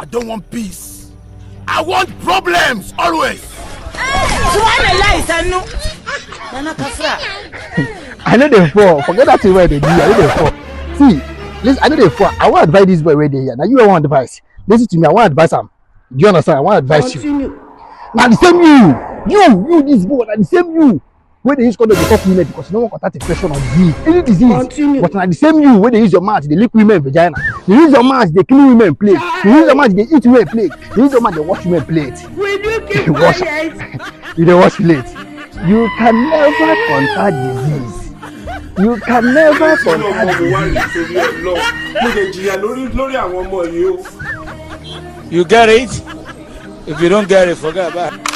I don't want peace. I want problems always. I know they fall. Forget that word they do. I know they fall. See, listen, I know they fall. I want to advise this boy where they here. Now you want advice. Listen to me. I want to advise him. Do you understand? I want to advise you. Now the same you this boy. Now the same you. Where they use condom to fuck women because no one contact infection or disease, any disease. Continue. But now the same you where they use your mouth, they lick women vagina. They use your mouth, they clean women plate. They use your mouth, they eat women plate. They use your mouth, they wash women plate. Will you keep quiet? You don't wash plate. You can never contact disease. You can never contact disease. You get it? If you don't get it, forget about it.